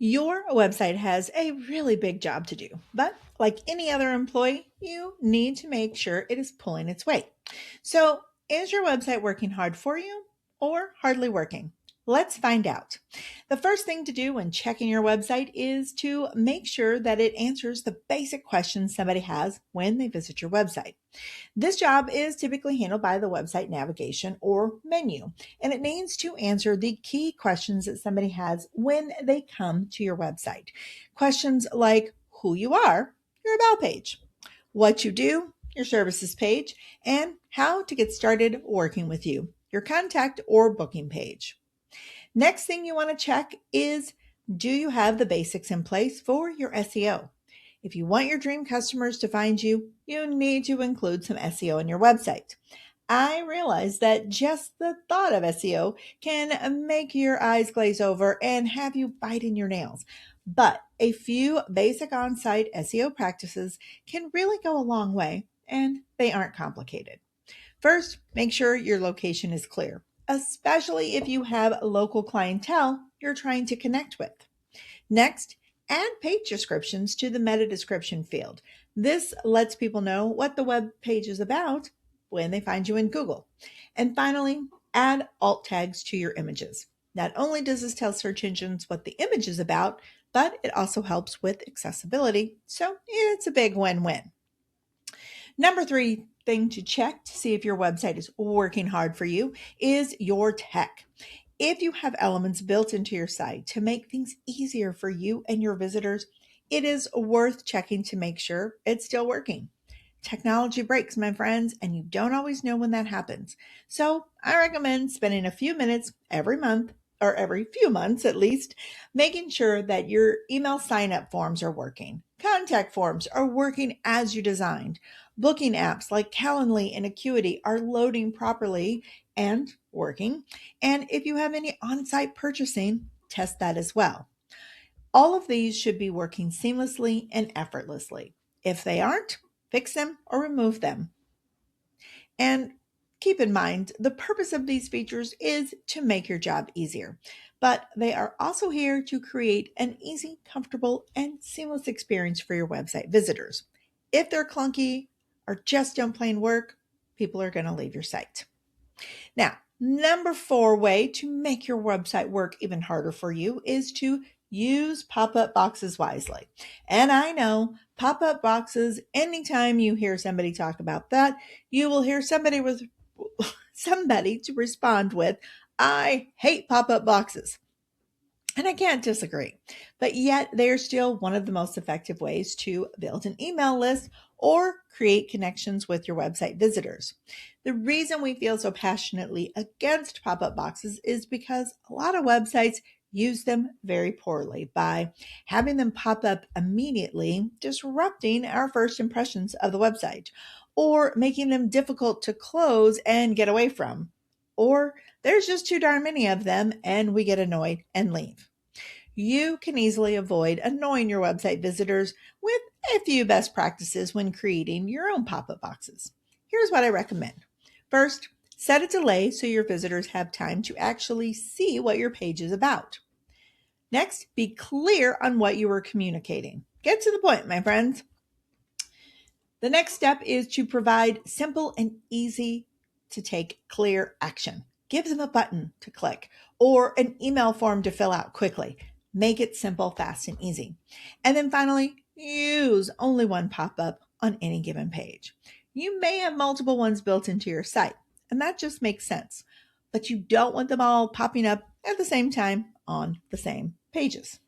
Your website has a really big job to do, but like any other employee, you need to make sure it is pulling its weight. So, is your website working hard for you or hardly working? Let's find out. The first thing to do when checking your website is to make sure that it answers the basic questions somebody has when they visit your website. This job is typically handled by the website navigation or menu, and it needs to answer the key questions that somebody has when they come to your website. Questions like who you are, your about page, what you do, your services page, and how to get started working with you, your contact or booking page. Next thing you want to check is, do you have the basics in place for your SEO? If you want your dream customers to find you, you need to include some SEO in your website. I realize that just the thought of SEO can make your eyes glaze over and have you bite in your nails. But a few basic on site SEO practices can really go a long way, and they aren't complicated. First, make sure your location is clear, especially if you have local clientele you're trying to connect with. Next, add page descriptions to the meta description field. This lets people know what the web page is about when they find you in Google. And finally, add alt tags to your images. Not only does this tell search engines what the image is about, but it also helps with accessibility. So it's a big win-win. Number three thing to check to see if your website is working hard for you is your tech. If you have elements built into your site to make things easier for you and your visitors, it is worth checking to make sure it's still working. Technology breaks, my friends, and you don't always know when that happens. So I recommend spending a few minutes every month, or every few months at least, making sure that your email sign up forms are working. Contact forms are working as you designed. Booking apps like Calendly and Acuity are loading properly and working. And if you have any on site purchasing, test that as well. All of these should be working seamlessly and effortlessly. If they aren't, fix them or remove them. And keep in mind, the purpose of these features is to make your job easier, but they are also here to create an easy, comfortable, and seamless experience for your website visitors. If they're clunky or just don't plain work, people are going to leave your site. Now, number four way to make your website work even harder for you is to use pop-up boxes wisely. And I know pop-up boxes, anytime you hear somebody talk about that, you will hear somebody to respond with, I hate pop-up boxes. And I can't disagree. But yet, they're still one of the most effective ways to build an email list or create connections with your website visitors. The reason we feel so passionately against pop up boxes is because a lot of websites use them very poorly by having them pop up immediately, disrupting our first impressions of the website, or making them difficult to close and get away from. Or there's just too darn many of them and we get annoyed and leave. You can easily avoid annoying your website visitors with a few best practices when creating your own pop up boxes. Here's what I recommend. First, set a delay so your visitors have time to actually see what your page is about. Next, be clear on what you are communicating. Get to the point, my friends. The next step is to provide simple and easy to take clear action. Give them a button to click or an email form to fill out quickly. Make it simple, fast, and easy. And then finally, use only one pop-up on any given page. You may have multiple ones built into your site, and that just makes sense. But you don't want them all popping up at the same time on the same pages.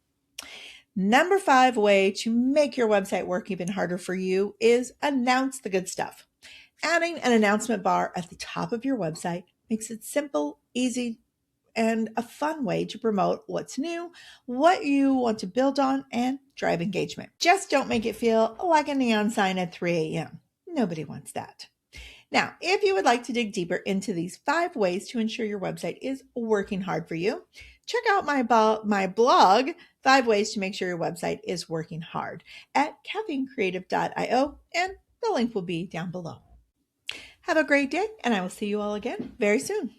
Number five way to make your website work even harder for you is announce the good stuff. Adding an announcement bar at the top of your website makes it simple, easy, and a fun way to promote what's new, what you want to build on, and drive engagement. Just don't make it feel like a neon sign at 3 a.m. Nobody wants that. Now, if you would like to dig deeper into these 5 ways to ensure your website is working hard for you, check out my blog, 5 Ways to Make Sure Your Website is Working Hard, at caffeinecreative.io, and the link will be down below. Have a great day, and I will see you all again very soon.